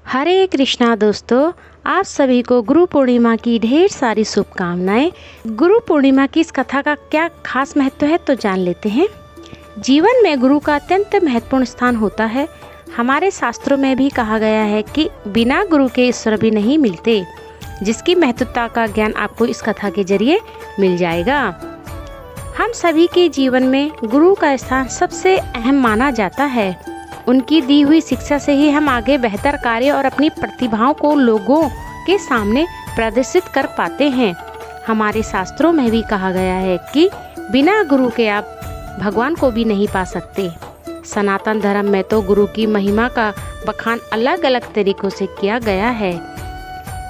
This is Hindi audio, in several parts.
हरे कृष्णा दोस्तों, आप सभी को गुरु पूर्णिमा की ढेर सारी शुभकामनाएं। गुरु पूर्णिमा की इस कथा का क्या खास महत्व है तो जान लेते हैं। जीवन में गुरु का अत्यंत महत्वपूर्ण स्थान होता है। हमारे शास्त्रों में भी कहा गया है कि बिना गुरु के ईश्वर भी नहीं मिलते, जिसकी महत्वता का ज्ञान आपको इस कथा के जरिए मिल जाएगा। हम सभी के जीवन में गुरु का स्थान सबसे अहम माना जाता है। उनकी दी हुई शिक्षा से ही हम आगे बेहतर कार्य और अपनी प्रतिभाओं को लोगों के सामने प्रदर्शित कर पाते हैं। हमारे शास्त्रों में भी कहा गया है कि बिना गुरु के आप भगवान को भी नहीं पा सकते। सनातन धर्म में तो गुरु की महिमा का बखान अलग अलग तरीकों से किया गया है।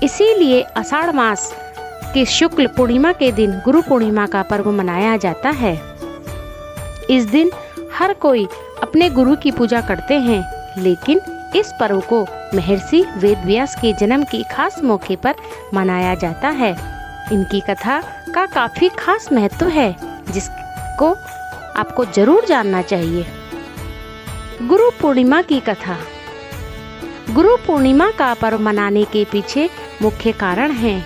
इसीलिए आषाढ़ मास की शुक्ल पूर्णिमा के दिन गुरु पूर्णिमा का पर्व मनाया जाता है। इस दिन हर कोई अपने गुरु की पूजा करते हैं, लेकिन इस पर्व को महर्षि वेदव्यास के जन्म के खास मौके पर मनाया जाता है। इनकी कथा का काफी खास महत्व है, जिसको आपको जरूर जानना चाहिए। गुरु पूर्णिमा की कथा। गुरु पूर्णिमा का पर्व मनाने के पीछे मुख्य कारण है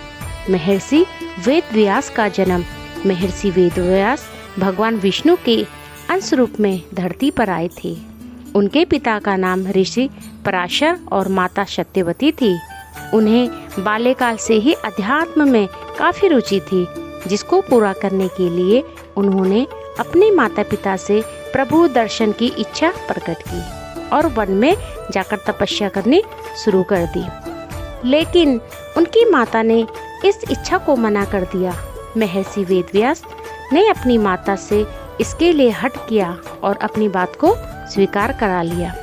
महर्षि वेदव्यास का जन्म। महर्षि वेदव्यास भगवान विष्णु के अंश रूप में धरती पर आए थे। उनके पिता का नाम ऋषि पराशर और माता सत्यवती थी। उन्हें बाल्यकाल से ही अध्यात्म में काफ़ी रुचि थी, जिसको पूरा करने के लिए उन्होंने अपने माता पिता से प्रभु दर्शन की इच्छा प्रकट की और वन में जाकर तपस्या करनी शुरू कर दी। लेकिन उनकी माता ने इस इच्छा को मना कर दिया। महर्षि वेदव्यास ने अपनी माता से इसके लिए हट किया और अपनी बात को स्वीकार करा लिया।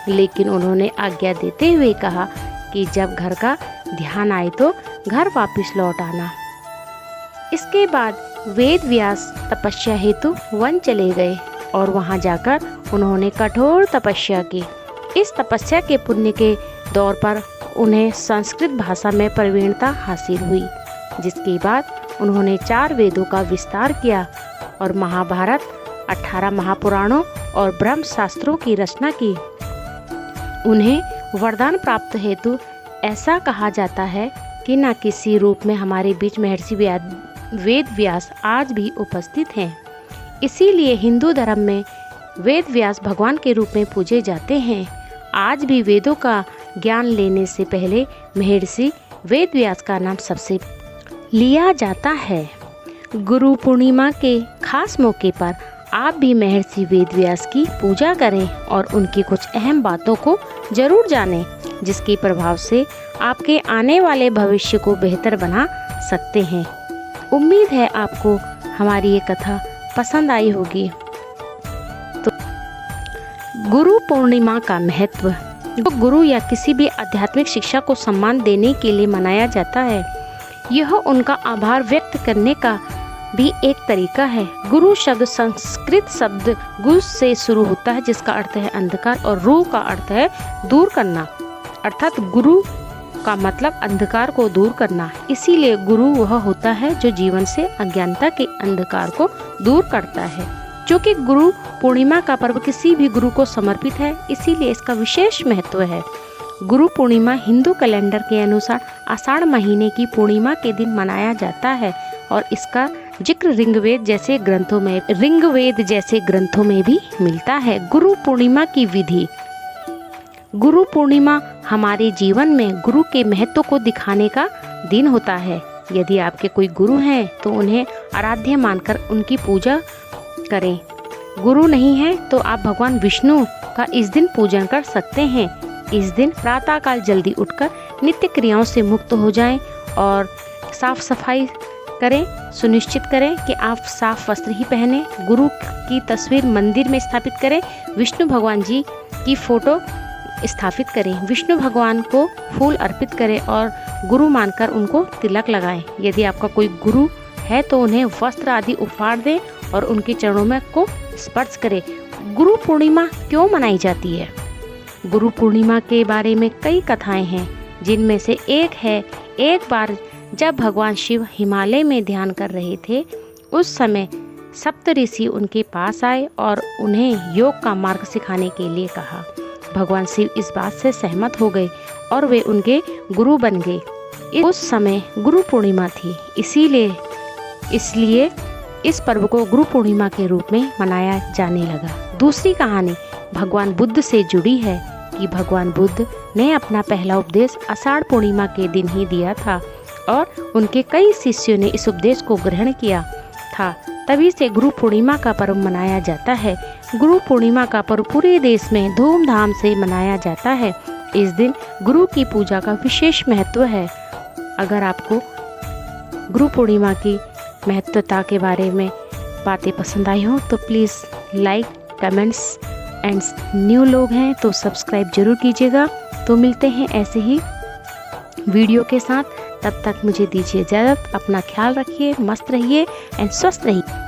लेकिन उन्होंने आज्ञा देते हुए कहा कि जब घर का ध्यान आए तो घर वापस लौट आना। इसके बाद वेदव्यास तपस्या हेतु वन चले गए और वहां जाकर उन्होंने कठोर तपस्या की। इस तपस्या के पुण्य के दौर पर उन्हें संस्कृत भाषा में प्रवीणता हासिल हुई, जिसके बाद उन्होंने 4 वेदों का विस्तार किया और महाभारत, 18 महापुराणों और ब्रह्म शास्त्रों की रचना की। उन्हें वरदान प्राप्त हेतु ऐसा कहा जाता है कि न किसी रूप में हमारे बीच महर्षि वेदव्यास आज भी उपस्थित हैं। इसीलिए हिंदू धर्म में वेदव्यास भगवान के रूप में पूजे जाते हैं। आज भी वेदों का ज्ञान लेने से पहले महर्षि वेदव्यास का नाम सबसे लिया जाता है। गुरु पूर्णिमा के खास मौके पर आप भी महर्षि वेदव्यास की पूजा करें और उनकी कुछ अहम बातों को जरूर जानें, जिसके प्रभाव से आपके आने वाले भविष्य को बेहतर बना सकते हैं। उम्मीद है आपको हमारी ये कथा पसंद आई होगी। तो गुरु पूर्णिमा का महत्व। गुरु या किसी भी आध्यात्मिक शिक्षा को सम्मान देने के लिए मनाया जाता है। यह उनका आभार व्यक्त करने का भी एक तरीका है। गुरु शब्द संस्कृत शब्द गुस से शुरू होता है, जिसका अर्थ है अंधकार, और रू का अर्थ है दूर करना। अर्थात गुरु का मतलब अंधकार को दूर करना। इसीलिए गुरु वह होता है जो जीवन से अज्ञानता के अंधकार को दूर करता है। क्योंकि गुरु पूर्णिमा का पर्व किसी भी गुरु को समर्पित है, इसीलिए इसका विशेष महत्व है। गुरु पूर्णिमा हिंदू कैलेंडर के अनुसार आषाढ़ महीने की पूर्णिमा के दिन मनाया जाता है और इसका जिक्र ऋग्वेद जैसे ग्रंथों में भी मिलता है। गुरु पूर्णिमा की विधि। गुरु पूर्णिमा हमारे जीवन में गुरु के महत्व को दिखाने का दिन होता है। यदि आपके कोई गुरु हैं तो उन्हें आराध्य मानकर उनकी पूजा करें। गुरु नहीं है तो आप भगवान विष्णु का इस दिन पूजन कर सकते हैं। इस दिन प्रातःकाल जल्दी उठकर नित्य क्रियाओं से मुक्त हो जाएं और साफ सफाई करें। सुनिश्चित करें कि आप साफ वस्त्र ही पहने। गुरु की तस्वीर मंदिर में स्थापित करें। विष्णु भगवान जी की फोटो स्थापित करें। विष्णु भगवान को फूल अर्पित करें और गुरु मानकर उनको तिलक लगाएं। यदि आपका कोई गुरु है तो उन्हें वस्त्र आदि उपहार दें और उनके चरणों में को स्पर्श करें। गुरु पूर्णिमा क्यों मनाई जाती है? गुरु पूर्णिमा के बारे में कई कथाएं हैं, जिनमें से एक है, एक बार जब भगवान शिव हिमालय में ध्यान कर रहे थे, उस समय सप्त ऋषि उनके पास आए और उन्हें योग का मार्ग सिखाने के लिए कहा। भगवान शिव इस बात से सहमत हो गए और वे उनके गुरु बन गए। उस समय गुरु पूर्णिमा थी, इसलिए इस पर्व को गुरु पूर्णिमा के रूप में मनाया जाने लगा। दूसरी कहानी भगवान बुद्ध से जुड़ी है कि भगवान बुद्ध ने अपना पहला उपदेश आषाढ़ पूर्णिमा के दिन ही दिया था और उनके कई शिष्यों ने इस उपदेश को ग्रहण किया था। तभी से गुरु पूर्णिमा का पर्व मनाया जाता है। गुरु पूर्णिमा का पर्व पूरे देश में धूमधाम से मनाया जाता है। इस दिन गुरु की पूजा का विशेष महत्व है। अगर आपको गुरु पूर्णिमा की महत्वता के बारे में बातें पसंद आई हो तो please like, comments and new लोग हैं तो सब्सक्राइब जरूर कीजिएगा। तो मिलते हैं ऐसे ही वीडियो के साथ, तब तक मुझे दीजिए इजाज़त। अपना ख्याल रखिए, मस्त रहिए एंड स्वस्थ रहिए।